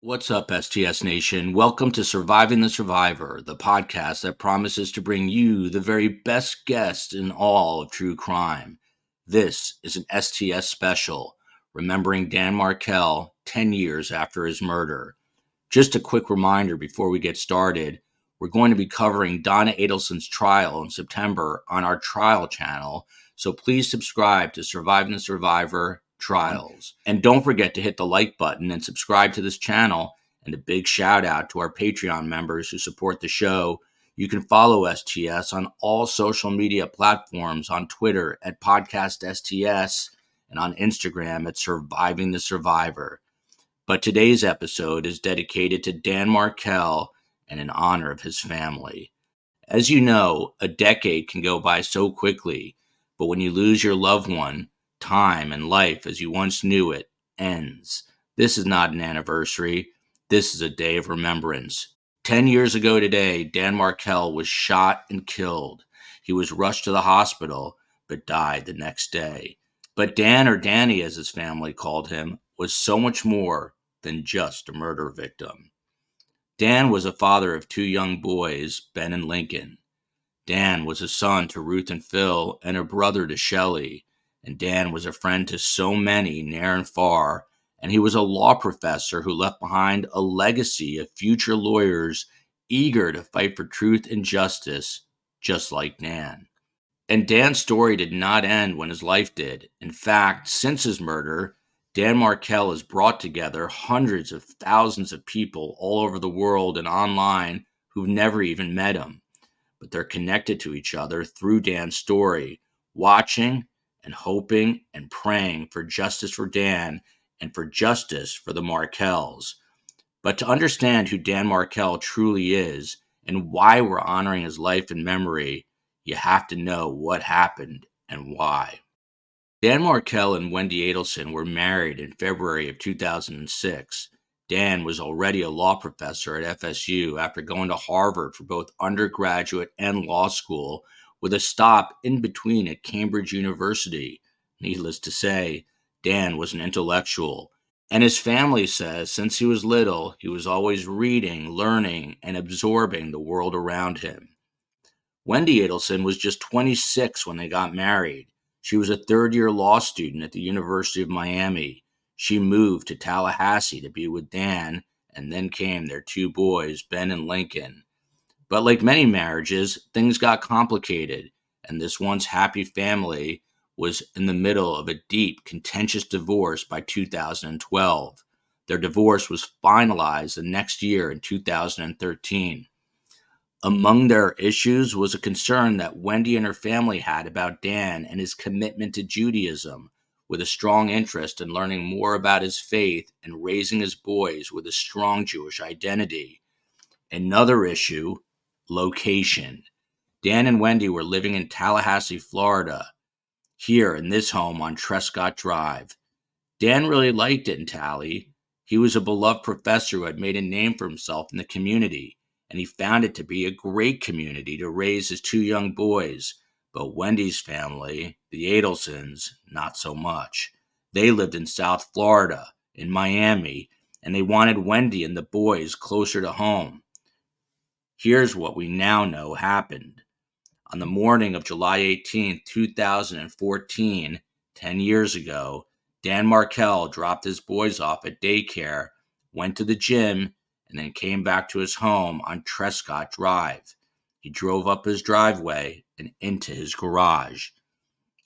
What's up, STS Nation? Welcome to Surviving the Survivor, the podcast that promises to bring you the very best guests in all of true crime. This is an STS special, remembering Dan Markel 10 years after his murder. Just a quick reminder before we get started, we're going to be covering Donna Adelson's trial in September on our trial channel, so please subscribe to Surviving the Survivor Trials. And don't forget to hit the like button and subscribe to this channel. And a big shout out to our Patreon members who support the show. You can follow STS on all social media platforms, on Twitter at PodcastSTS and on Instagram at Surviving the Survivor. But today's episode is dedicated to Dan Markel and in honor of his family. As you know, a decade can go by so quickly, but when you lose your loved one, time and life as you once knew it ends. This is not an anniversary. This is a day of remembrance. 10 years ago today, Dan Markel was shot and killed. He was rushed to the hospital, but died the next day. But Dan, or Danny as his family called him, was so much more than just a murder victim. Dan was a father of two young boys, Ben and Lincoln. Dan was a son to Ruth and Phil and a brother to Shelley. And Dan was a friend to so many near and far, and he was a law professor who left behind a legacy of future lawyers eager to fight for truth and justice, just like Dan. And Dan's story did not end when his life did. In fact, since his murder, Dan Markel has brought together hundreds of thousands of people all over the world and online who've never even met him. But they're connected to each other through Dan's story, watching and hoping and praying for justice for Dan and for justice for the Markels. But to understand who Dan Markel truly is and why we're honoring his life and memory, you have to know what happened and why. Dan Markel and Wendy Adelson were married in February of 2006. Dan was already a law professor at FSU after going to Harvard for both undergraduate and law school, with a stop in between at Cambridge University. Needless to say, Dan was an intellectual, and his family says since he was little, he was always reading, learning, and absorbing the world around him. Wendy Adelson was just 26 when they got married. She was a third-year law student at the University of Miami. She moved to Tallahassee to be with Dan, and then came their two boys, Ben and Lincoln. But like many marriages, things got complicated, and this once happy family was in the middle of a deep, contentious divorce by 2012. Their divorce was finalized the next year in 2013. Among their issues was a concern that Wendy and her family had about Dan and his commitment to Judaism, with a strong interest in learning more about his faith and raising his boys with a strong Jewish identity. Another issue, location. Dan and Wendy were living in Tallahassee, Florida, here in this home on Trescott Drive. Dan really liked it in Tally. He was a beloved professor who had made a name for himself in the community, and he found it to be a great community to raise his two young boys. But Wendy's family, the Adelsons, not so much. They lived in South Florida, in Miami, and they wanted Wendy and the boys closer to home. Here's what we now know happened. On the morning of July 18, 2014, 10 years ago, Dan Markel dropped his boys off at daycare, went to the gym, and then came back to his home on Trescott Drive. He drove up his driveway and into his garage.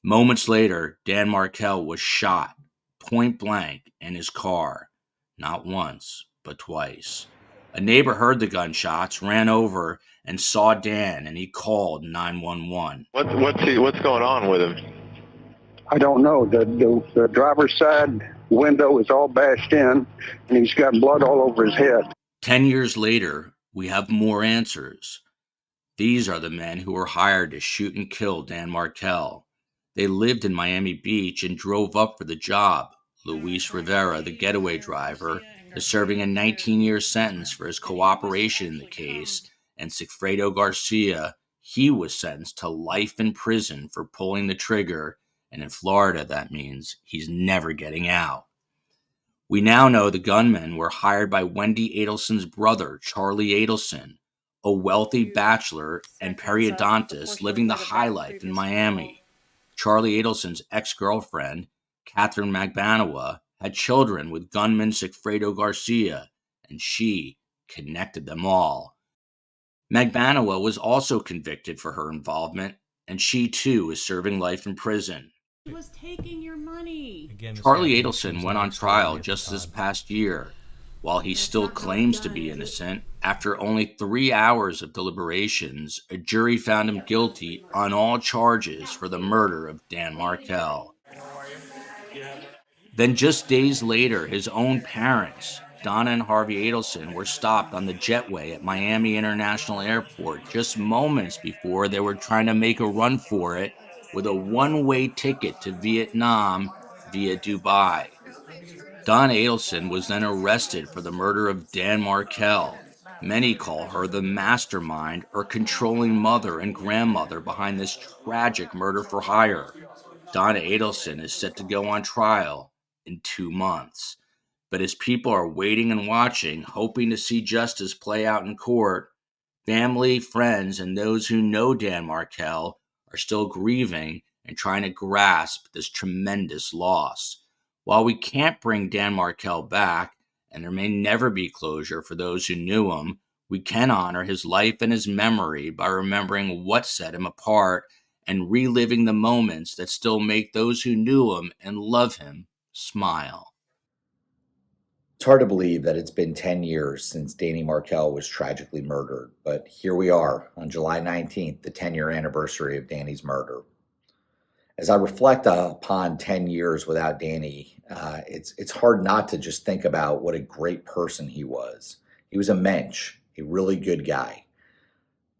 Moments later, Dan Markel was shot, point blank, in his car. Not once, but twice. A neighbor heard the gunshots, ran over, and saw Dan, and he called 911. What's going on with him? I don't know. The driver's side window is all bashed in, and he's got blood all over his head. 10 years later, we have more answers. These are the men who were hired to shoot and kill Dan Markel. They lived in Miami Beach and drove up for the job. Luis Rivera, the getaway driver, is serving a 19-year sentence for his cooperation in the case, and Sigfredo Garcia, he was sentenced to life in prison for pulling the trigger, and in Florida that means he's never getting out. We now know the gunmen were hired by Wendy Adelson's brother, Charlie Adelson, a wealthy bachelor and periodontist living the high life in Miami. Charlie Adelson's ex-girlfriend, Catherine Magbanawa, had children with gunman Sigfredo Garcia, and she connected them all. Magbanawa was also convicted for her involvement, and she too is serving life in prison. He was taking your money. Charlie Adelson went on trial just this past year. While he still claims to be innocent, after only 3 hours of deliberations, a jury found him guilty on all charges for the murder of Dan Markel. Then just days later, his own parents, Donna and Harvey Adelson, were stopped on the jetway at Miami International Airport just moments before they were trying to make a run for it with a one-way ticket to Vietnam via Dubai. Don Adelson was then arrested for the murder of Dan Markel. Many call her the mastermind or controlling mother and grandmother behind this tragic murder for hire. Donna Adelson is set to go on trial in 2 months. But as people are waiting and watching, hoping to see justice play out in court, family, friends, and those who know Dan Markel are still grieving and trying to grasp this tremendous loss. While we can't bring Dan Markel back, and there may never be closure for those who knew him, we can honor his life and his memory by remembering what set him apart and reliving the moments that still make those who knew him and love him smile. It's hard to believe that it's been 10 years since Danny Markel was tragically murdered, but here we are on July 19th, the 10-year anniversary of Danny's murder. As I reflect upon 10 years without Danny, it's hard not to just think about what a great person he was. He was a mensch, a really good guy.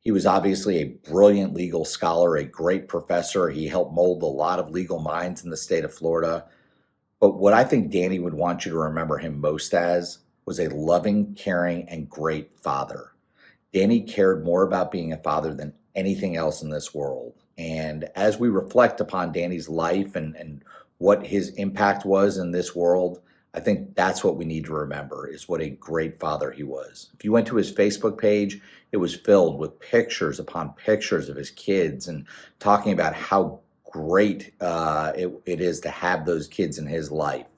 He was obviously a brilliant legal scholar, a great professor. He helped mold a lot of legal minds in the state of Florida. But what I think Danny would want you to remember him most as was a loving, caring, and great father. Danny cared more about being a father than anything else in this world. And as we reflect upon Danny's life and what his impact was in this world, I think that's what we need to remember, is what a great father he was. If you went to his Facebook page, it was filled with pictures upon pictures of his kids and talking about how great it is to have those kids in his life.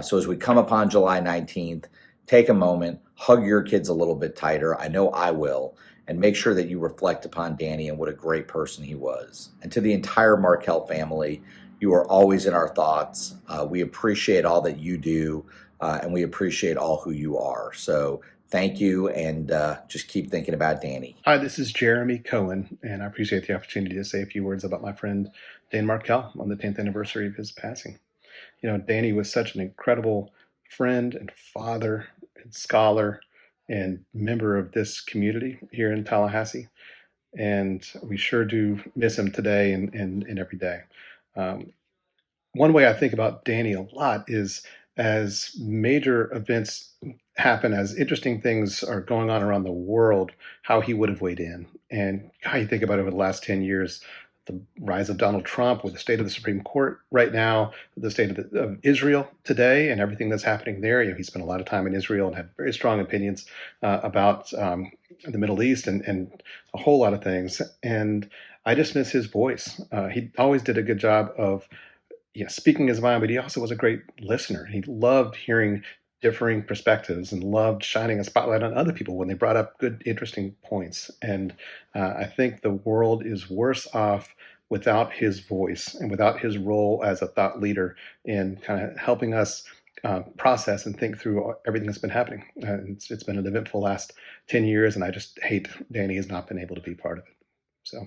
So as we come upon July 19th, take a moment, hug your kids a little bit tighter. I know I will. And make sure that you reflect upon Danny and what a great person he was. And to the entire Markel family, you are always in our thoughts. We appreciate all that you do, and we appreciate all who you are. So thank you, and just keep thinking about Danny. Hi, this is Jeremy Cohen, and I appreciate the opportunity to say a few words about my friend Dan Markel on the 10th anniversary of his passing. You know, Danny was such an incredible friend and father and scholar and member of this community here in Tallahassee. And we sure do miss him today and every day. One way I think about Danny a lot is as major events happen, as interesting things are going on around the world, how he would have weighed in. And how you think about it over the last 10 years, the rise of Donald Trump, with the state of the Supreme Court right now, the state of Israel today, and everything that's happening there. You know, he spent a lot of time in Israel and had very strong opinions about the Middle East and a whole lot of things. And I just miss his voice. He always did a good job of speaking his mind, but he also was a great listener. He loved hearing differing perspectives and loved shining a spotlight on other people when they brought up good, interesting points. And I think the world is worse off without his voice and without his role as a thought leader in kind of helping us process and think through everything that's been happening. It's been an eventful last 10 years, and I just hate Danny has not been able to be part of it. So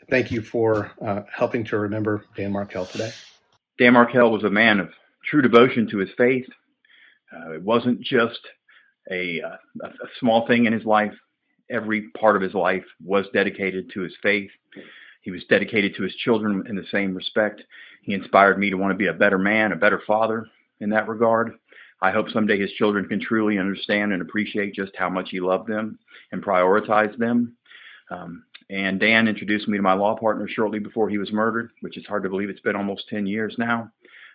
thank you for helping to remember Dan Markel today. Dan Markel was a man of true devotion to his faith. It wasn't just a small thing in his life. Every part of his life was dedicated to his faith. He was dedicated to his children in the same respect. He inspired me to want to be a better man, a better father in that regard. I hope someday his children can truly understand and appreciate just how much he loved them and prioritized them. And Dan introduced me to my law partner shortly before he was murdered, which is hard to believe. It's been almost 10 years now.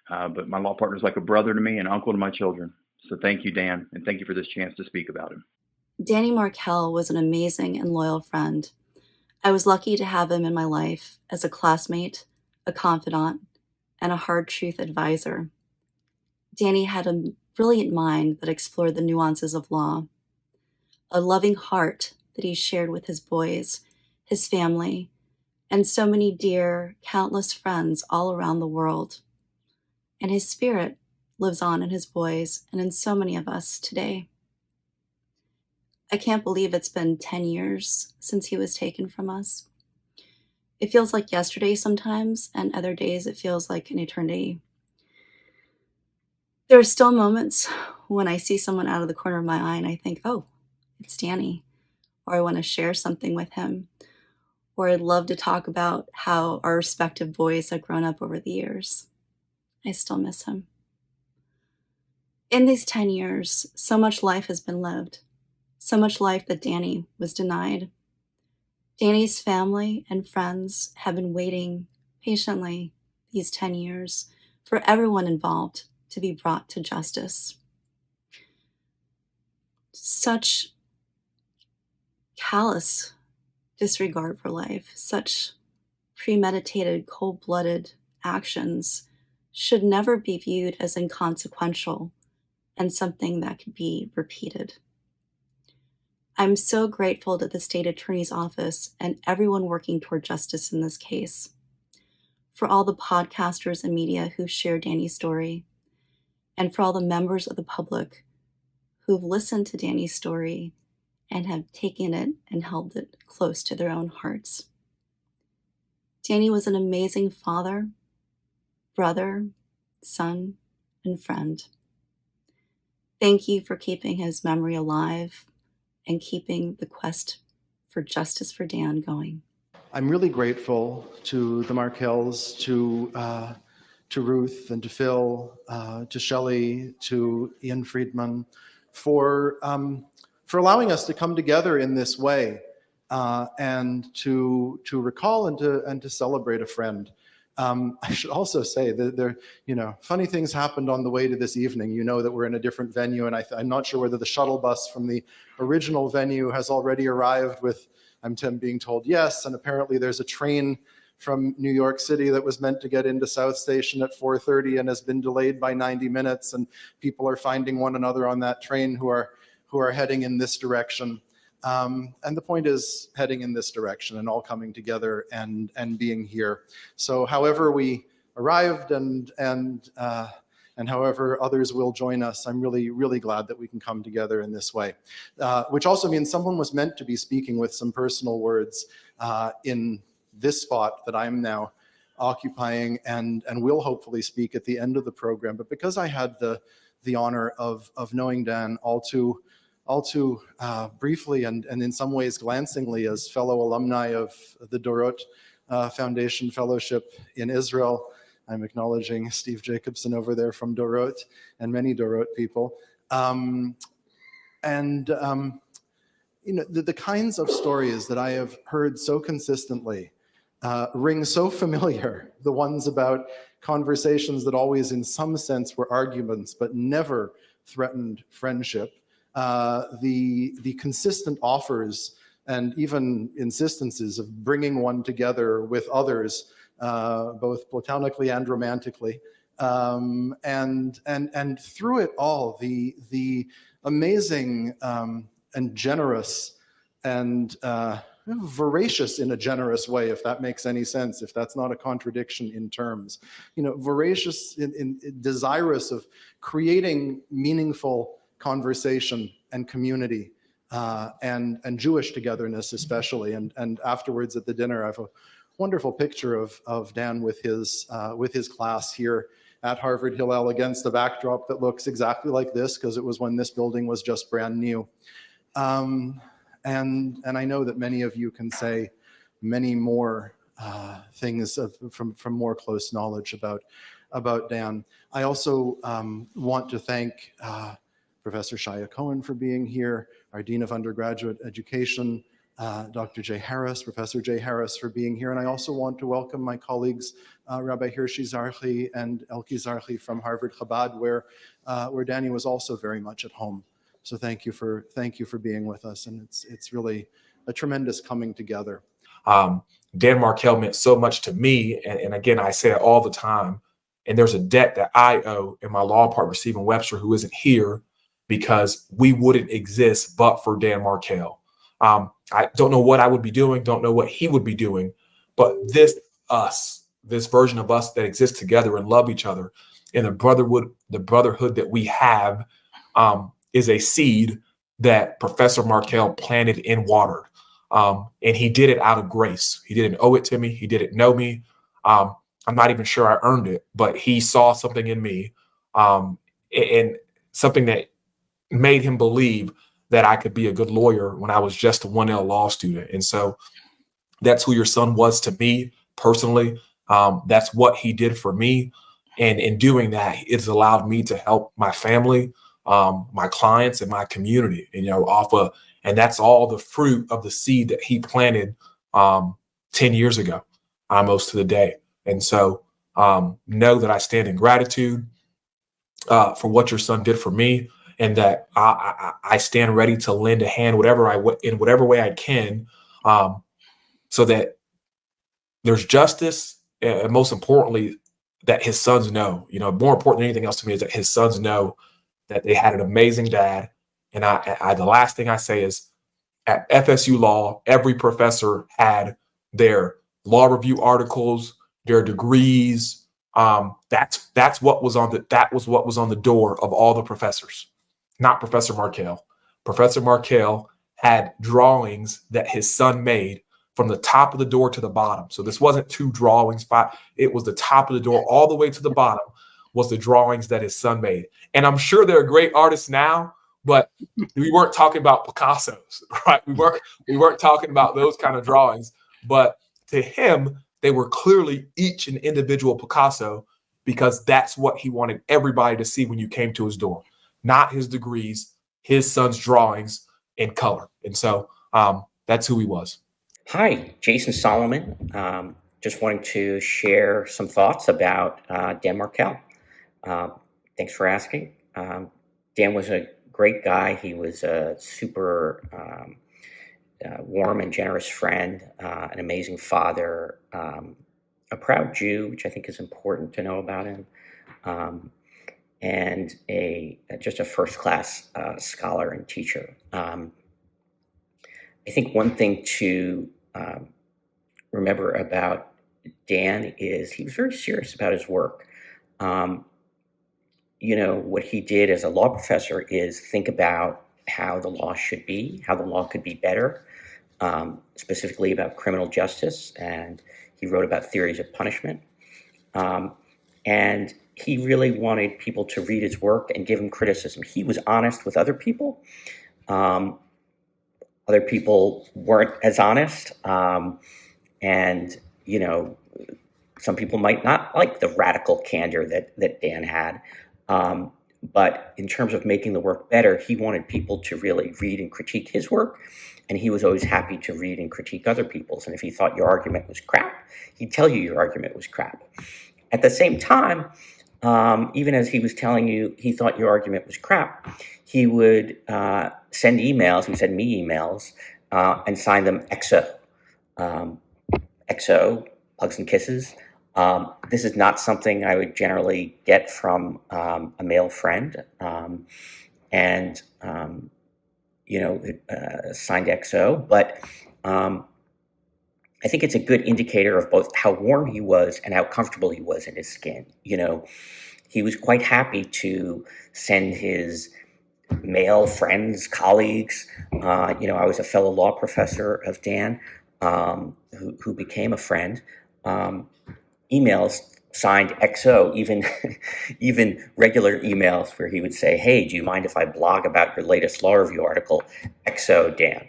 But my law partner is like a brother to me, an uncle to my children. So thank you, Dan, and thank you for this chance to speak about him. Danny Markel was an amazing and loyal friend. I was lucky to have him in my life as a classmate, a confidant, and a hard truth advisor. Danny had a brilliant mind that explored the nuances of law, a loving heart that he shared with his boys, his family, and so many dear, countless friends all around the world. And his spirit lives on in his boys and in so many of us today. I can't believe it's been 10 years since he was taken from us. It feels like yesterday sometimes, and other days it feels like an eternity. There are still moments when I see someone out of the corner of my eye and I think, oh, it's Danny, or I want to share something with him, or I'd love to talk about how our respective boys have grown up over the years. I still miss him. In these 10 years, so much life has been lived, so much life that Danny was denied. Danny's family and friends have been waiting patiently these 10 years for everyone involved to be brought to justice. Such callous disregard for life, such premeditated, cold-blooded actions should never be viewed as inconsequential and something that could be repeated. I'm so grateful to the state attorney's office and everyone working toward justice in this case, for all the podcasters and media who share Danny's story, and for all the members of the public who've listened to Danny's story and have taken it and held it close to their own hearts. Danny was an amazing father, brother, son, and friend. Thank you for keeping his memory alive and keeping the quest for justice for Dan going. I'm really grateful to the Markels, to Ruth and to Phil, to Shelley, to Ian Friedman, for allowing us to come together in this way and to recall and to celebrate a friend. I should also say that there, funny things happened on the way to this evening. You know that we're in a different venue, and I'm not sure whether the shuttle bus from the original venue has already arrived with, I'm being told yes, and apparently there's a train from New York City that was meant to get into South Station at 4:30 and has been delayed by 90 minutes, and people are finding one another on that train who are heading in this direction. And the point is heading in this direction and all coming together and being here. So however we arrived and however others will join us, I'm really, really glad that we can come together in this way. Which also means someone was meant to be speaking with some personal words in this spot that I'm now occupying and will hopefully speak at the end of the program. But because I had the honor of knowing Dan all too briefly and in some ways glancingly as fellow alumni of the Dorot Foundation Fellowship in Israel. I'm acknowledging Steve Jacobson over there from Dorot and many Dorot people. The kinds of stories that I have heard so consistently ring so familiar, the ones about conversations that always in some sense were arguments but never threatened friendship. The consistent offers and even insistences of bringing one together with others, both platonically and romantically, and through it all, the amazing and generous and voracious in a generous way, if that makes any sense, if that's not a contradiction in terms, voracious in desirous of creating meaningful conversation and community and Jewish togetherness especially. And afterwards at the dinner, I have a wonderful picture of Dan with his class here at Harvard Hillel against a backdrop that looks exactly like this, because it was when this building was just brand new. And I know that many of you can say many more things from more close knowledge about Dan. I also want to thank Professor Shaya Cohen for being here, our Dean of Undergraduate Education, Dr. Jay Harris, Professor Jay Harris, for being here. And I also want to welcome my colleagues, Rabbi Hirshi Zarchi and Elki Zarchi from Harvard Chabad, where Danny was also very much at home. So thank you for being with us. And it's really a tremendous coming together. Dan Markel meant so much to me. And again, I say it all the time. And there's a debt that I owe in my law partner, Stephen Webster, who isn't here, because we wouldn't exist but for Dan Markel. I don't know what I would be doing, don't know what he would be doing, but this version of us that exists together and love each other, and the brotherhood that we have is a seed that Professor Markel planted and watered. And he did it out of grace. He didn't owe it to me. He didn't know me. I'm not even sure I earned it, but he saw something in me and something that made him believe that I could be a good lawyer when I was just a 1L law student. And so that's who your son was to me personally. That's what he did for me. And in doing that, it's allowed me to help my family, my clients, and my community, and that's all the fruit of the seed that he planted 10 years ago, almost to the day. And so know that I stand in gratitude for what your son did for me, and that I stand ready to lend a hand in whatever way I can, so that there's justice, and most importantly, that his sons know. More important than anything else to me is that his sons know that they had an amazing dad. And the last thing I say is, at FSU Law, every professor had their law review articles, their degrees. That's what was on the door of all the professors, not Professor Markel. Professor Markel had drawings that his son made from the top of the door to the bottom. So this wasn't two drawings. It was the top of the door all the way to the bottom was the drawings that his son made. And I'm sure they're great artists now, but we weren't talking about Picasso's, right? We weren't talking about those kind of drawings. But to him, they were clearly each an individual Picasso, because that's what he wanted everybody to see when you came to his door. Not his degrees, his son's drawings in color. And so that's who he was. Hi, Jason Solomon. Just wanting to share some thoughts about Dan Markel. Thanks for asking. Dan was a great guy. He was a super warm and generous friend, an amazing father, a proud Jew, which I think is important to know about him, and just a first-class scholar and teacher. I think one thing to remember about Dan is he was very serious about his work. What he did as a law professor is think about how the law should be, how the law could be better, specifically about criminal justice. And he wrote about theories of punishment. And he really wanted people to read his work and give him criticism. He was honest with other people. Other people weren't as honest. And some people might not like the radical candor that Dan had. But in terms of making the work better, he wanted people to really read and critique his work. And he was always happy to read and critique other people's. And if he thought your argument was crap, he'd tell you your argument was crap. At the same time, even as he was telling you he thought your argument was crap, he would send emails, he would send me emails, and sign them XO. XO, hugs and kisses. This is not something I would generally get from a male friend. Signed XO, but I think it's a good indicator of both how warm he was and how comfortable he was in his skin. He was quite happy to send his male friends, colleagues. I was a fellow law professor of Dan, who became a friend. Emails signed XO, even regular emails where he would say, "Hey, do you mind if I blog about your latest law review article? XO, Dan."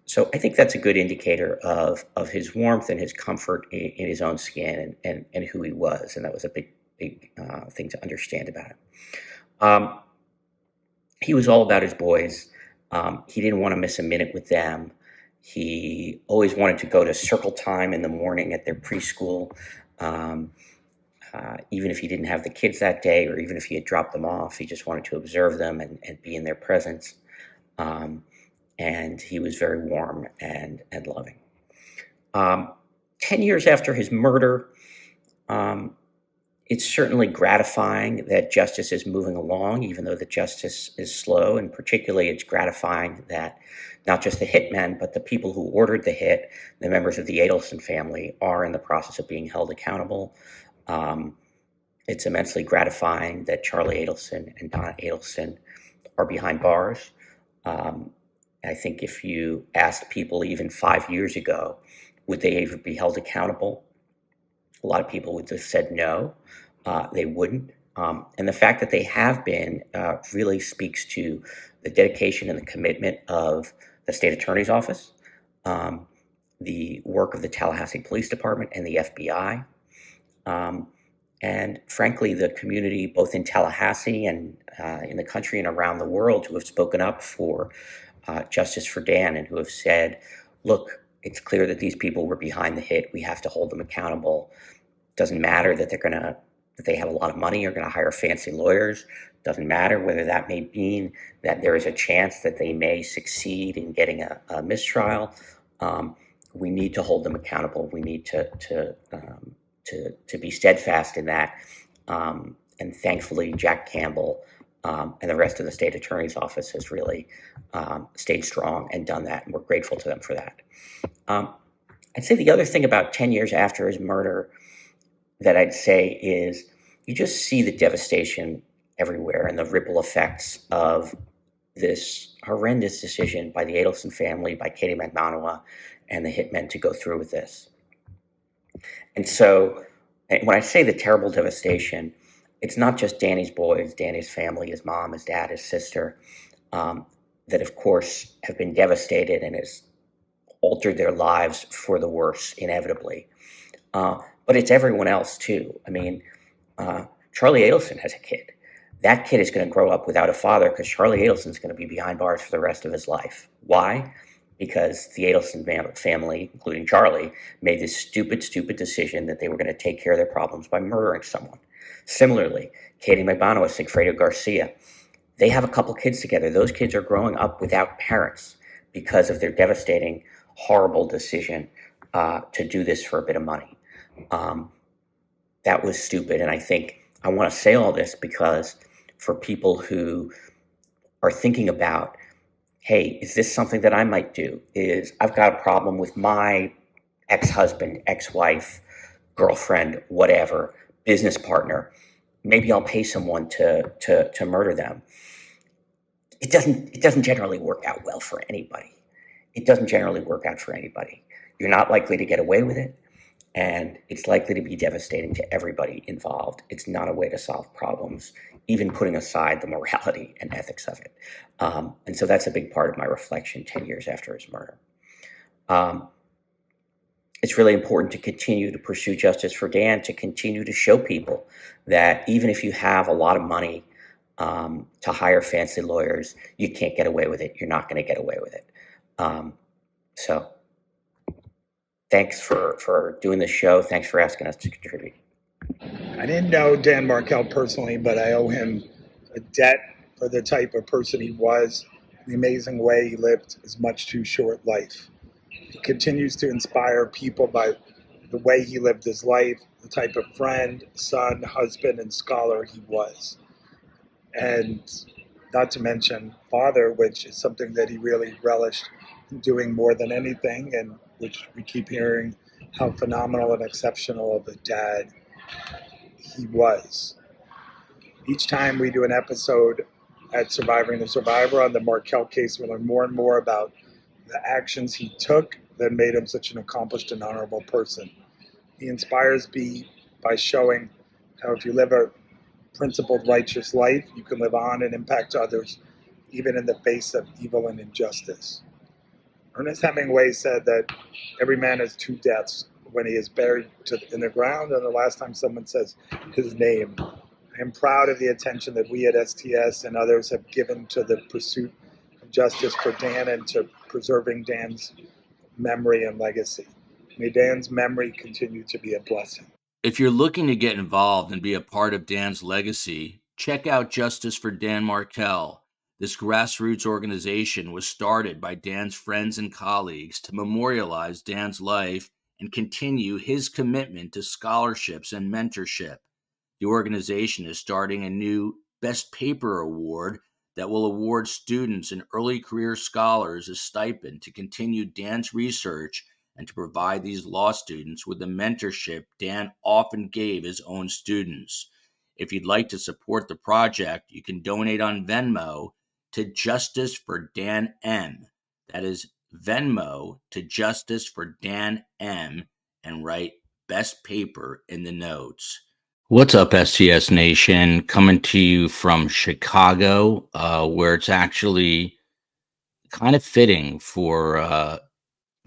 So I think that's a good indicator of his warmth and his comfort in his own skin and who he was. And that was a big thing to understand about him. He was all about his boys. He didn't want to miss a minute with them. He always wanted to go to circle time in the morning at their preschool, even if he didn't have the kids that day, or even if he had dropped them off. He just wanted to observe them and be in their presence. And he was very warm and loving. 10 years after his murder, it's certainly gratifying that justice is moving along, even though the justice is slow. And particularly, it's gratifying that not just the hitmen, but the people who ordered the hit, the members of the Adelson family, are in the process of being held accountable. It's immensely gratifying that Charlie Adelson and Donna Adelson are behind bars. I think if you asked people even 5 years ago, would they ever be held accountable? A lot of people would have said no, they wouldn't. And the fact that they have been really speaks to the dedication and the commitment of the state attorney's office, the work of the Tallahassee Police Department and the FBI, and frankly, the community both in Tallahassee and in the country and around the world who have spoken up for justice for Dan and who have said, look, it's clear that these people were behind the hit. We have to hold them accountable. Doesn't matter that that they have a lot of money or going to hire fancy lawyers. Doesn't matter whether that may mean that there is a chance that they may succeed in getting a mistrial. We need to hold them accountable. We need to be steadfast in that. And thankfully, Jack Campbell and the rest of the state attorney's office has really stayed strong and done that. And we're grateful to them for that. I'd say the other thing about 10 years after his murder that I'd say is you just see the devastation everywhere and the ripple effects of this horrendous decision by the Adelson family, by Katie McManua, and the hitmen to go through with this. And so when I say the terrible devastation, it's not just Danny's boys, Danny's family, his mom, his dad, his sister, that of course have been devastated and has altered their lives for the worse, inevitably. But it's everyone else too. I mean, Charlie Adelson has a kid. That kid is going to grow up without a father because Charlie Adelson is going to be behind bars for the rest of his life. Why? Because the Adelson family, including Charlie, made this stupid decision that they were going to take care of their problems by murdering someone. Similarly, Katie McManua, Sigfredo Garcia, they have a couple kids together. Those kids are growing up without parents because of their devastating, horrible decision to do this for a bit of money. That was stupid. And I think I want to say all this because for people who are thinking about, hey, is this something that I might do? I've got a problem with my ex-husband, ex-wife, girlfriend, whatever, business partner. Maybe I'll pay someone to murder them. It doesn't generally work out well for anybody. It doesn't generally work out for anybody. You're not likely to get away with it, and it's likely to be devastating to everybody involved. It's not a way to solve problems, even putting aside the morality and ethics of it. And so that's a big part of my reflection 10 years after his murder. It's really important to continue to pursue justice for Dan, to continue to show people that even if you have a lot of money to hire fancy lawyers, you can't get away with it. You're not going to get away with it. So thanks for doing this show. Thanks for asking us to contribute. I didn't know Dan Markel personally, but I owe him a debt for the type of person he was, the amazing way he lived his much too short life. He continues to inspire people by the way he lived his life, the type of friend, son, husband, and scholar he was. And not to mention father, which is something that he really relished in doing more than anything, and which we keep hearing how phenomenal and exceptional of a dad he was. Each time we do an episode at Surviving the Survivor on the Markel case, we learn more and more about the actions he took that made him such an accomplished and honorable person. He inspires me by showing how if you live a principled, righteous life, you can live on and impact others, even in the face of evil and injustice. Ernest Hemingway said that every man has two deaths, when he is buried in the ground and the last time someone says his name. I am proud of the attention that we at STS and others have given to the pursuit of justice for Dan and to preserving Dan's memory and legacy. May Dan's memory continue to be a blessing. If you're looking to get involved and be a part of Dan's legacy, check out Justice for Dan Markel. This grassroots organization was started by Dan's friends and colleagues to memorialize Dan's life and continue his commitment to scholarships and mentorship. The organization is starting a new Best Paper Award that will award students and early career scholars a stipend to continue Dan's research and to provide these law students with the mentorship Dan often gave his own students. If you'd like to support the project, you can donate on Venmo to Justice for Dan M. That is Venmo to Justice for Dan M. and write Best Paper in the notes. What's up, STS Nation? Coming to you from Chicago, where it's actually kind of fitting for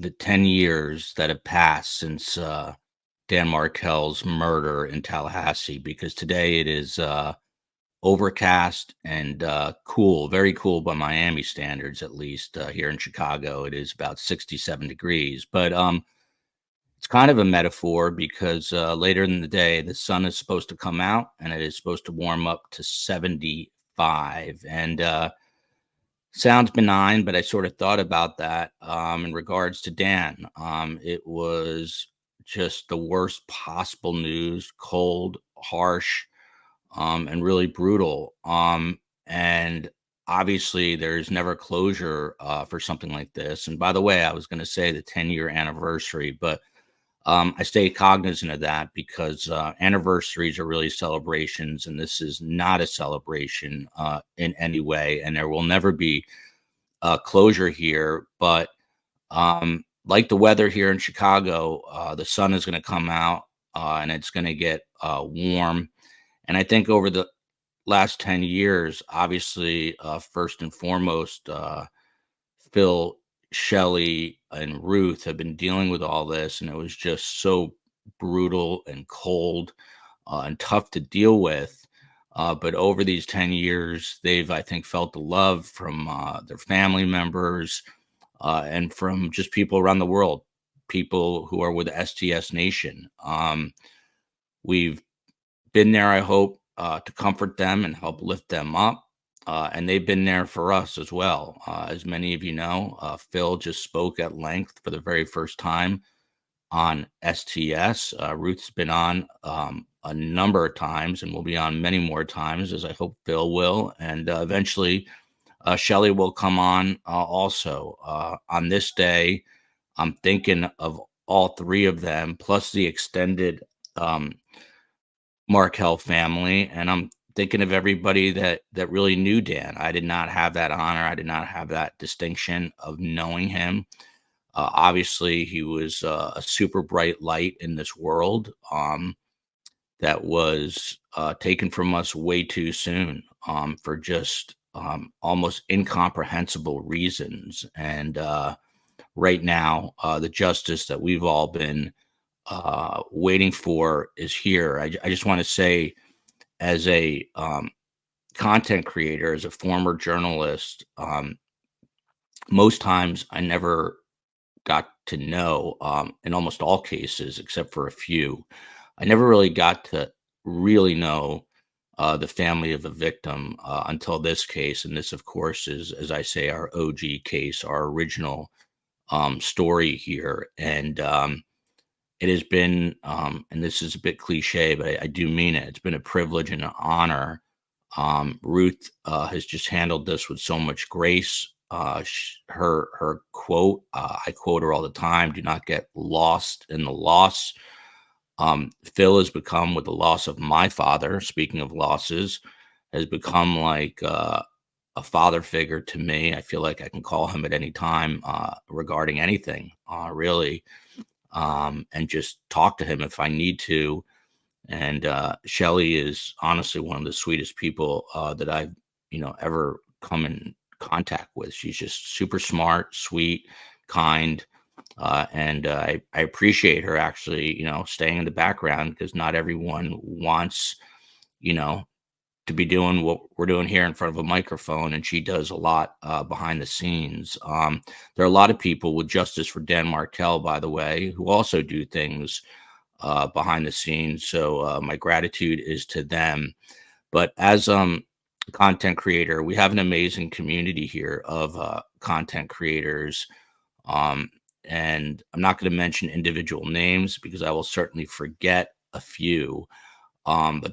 the 10 years that have passed since Dan Markel's murder in Tallahassee, because today it is overcast and cool, very cool by Miami standards, at least. Here in Chicago, it is about 67 degrees. But it's kind of a metaphor because later in the day, the sun is supposed to come out and it is supposed to warm up to 75. And sounds benign, but I sort of thought about that in regards to Dan. It was just the worst possible news, cold, harsh, and really brutal. And obviously, there's never closure for something like this. And by the way, I was going to say the 10-year anniversary, but I stay cognizant of that because anniversaries are really celebrations, and this is not a celebration in any way, and there will never be closure here. But like the weather here in Chicago, the sun is going to come out and it's going to get warm. And I think over the last 10 years, obviously, first and foremost, Phil, Shelley, and Ruth have been dealing with all this, and it was just so brutal and cold and tough to deal with. But over these 10 years, they've, I think, felt the love from their family members and from just people around the world, people who are with STS Nation. We've been there, I hope, to comfort them and help lift them up. And they've been there for us as well. As many of you know, Phil just spoke at length for the very first time on STS. Ruth's been on a number of times and will be on many more times, as I hope Phil will. And eventually, Shelley will come on also. On this day, I'm thinking of all three of them, plus the extended Markel family, and I'm thinking of everybody that really knew Dan. I did not have that honor. I did not have that distinction of knowing him. Obviously, he was a super bright light in this world that was taken from us way too soon for just almost incomprehensible reasons. And right now, the justice that we've all been waiting for is here. I just want to say, as a content creator, as a former journalist, most times I never got to know, in almost all cases, except for a few, I never really got to really know the family of the victim until this case. And this, of course, is, as I say, our OG case, our original story here. And it has been, and this is a bit cliche, but I do mean it. It's been a privilege and an honor. Ruth has just handled this with so much grace. Her quote, I quote her all the time: "Do not get lost in the loss." Phil has become, with the loss of my father, speaking of losses, has become like a father figure to me. I feel like I can call him at any time regarding anything, really. And just talk to him if I need to. And Shelley is honestly one of the sweetest people that I've, ever come in contact with. She's just super smart, sweet, kind. And I appreciate her actually, staying in the background, because not everyone wants, to be doing what we're doing here in front of a microphone, and she does a lot behind the scenes. There are a lot of people with Justice for Dan Markel, by the way, who also do things behind the scenes. So my gratitude is to them. But as a content creator, we have an amazing community here of content creators. And I'm not going to mention individual names because I will certainly forget a few. But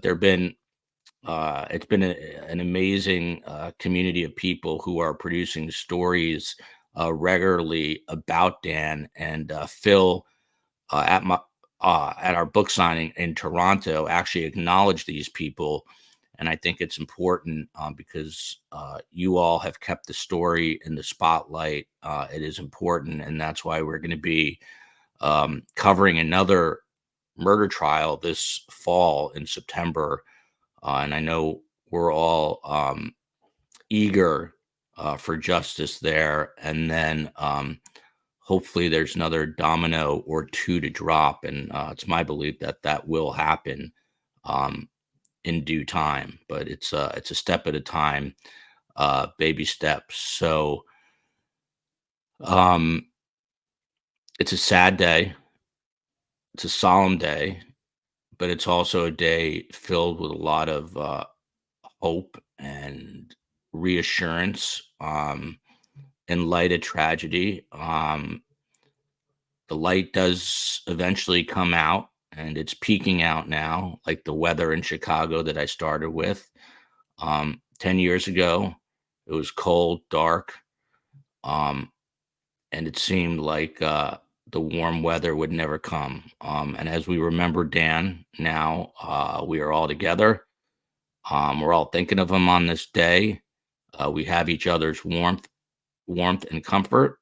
it's been an amazing community of people who are producing stories regularly about Dan. And Phil at our book signing in Toronto actually acknowledged these people. And I think it's important because you all have kept the story in the spotlight. It is important, and that's why we're going to be covering another murder trial this fall in September. And I know we're all eager for justice there. And then hopefully there's another domino or two to drop. And it's my belief that that will happen in due time. But it's a step at a time, baby steps. So it's a sad day. It's a solemn day. But it's also a day filled with a lot of hope and reassurance in light of tragedy. The light does eventually come out, and it's peeking out now, like the weather in Chicago that I started with. 10 years ago, it was cold, dark, and it seemed like the warm weather would never come. And as we remember Dan now, we are all together. We're all thinking of him on this day. We have each other's warmth and comfort,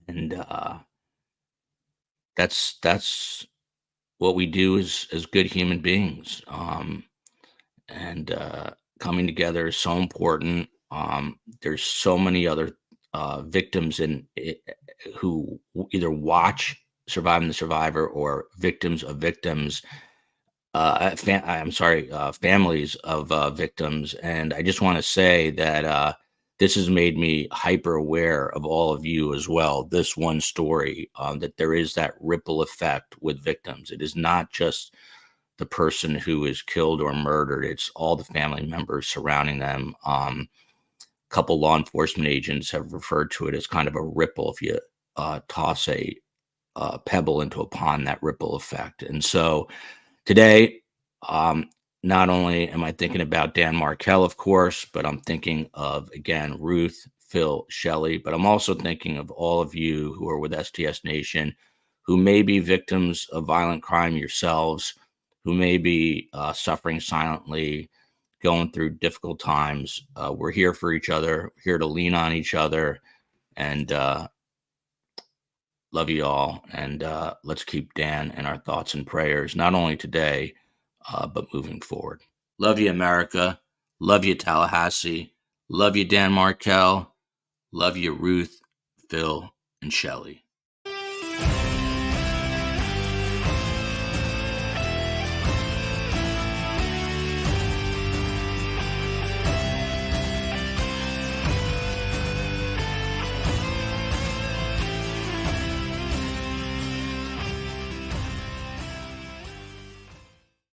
and that's what we do as good human beings. And coming together is so important. There's so many other victims who either watch Surviving the Survivor or victims of victims. Families of victims. And I just want to say that this has made me hyper aware of all of you as well. This one story, that there is that ripple effect with victims. It is not just the person who is killed or murdered, it's all the family members surrounding them. A couple law enforcement agents have referred to it as kind of a ripple. If you toss a pebble into a pond, that ripple effect. And so today, not only am I thinking about Dan Markel, of course, but I'm thinking of, again, Ruth, Phil, Shelley, but I'm also thinking of all of you who are with STS Nation, who may be victims of violent crime yourselves, who may be suffering silently, going through difficult times. We're here for each other, here to lean on each other, and love you all. And let's keep Dan in our thoughts and prayers, not only today, but moving forward. Love you, America. Love you, Tallahassee. Love you, Dan Markel. Love you, Ruth, Phil, and Shelley.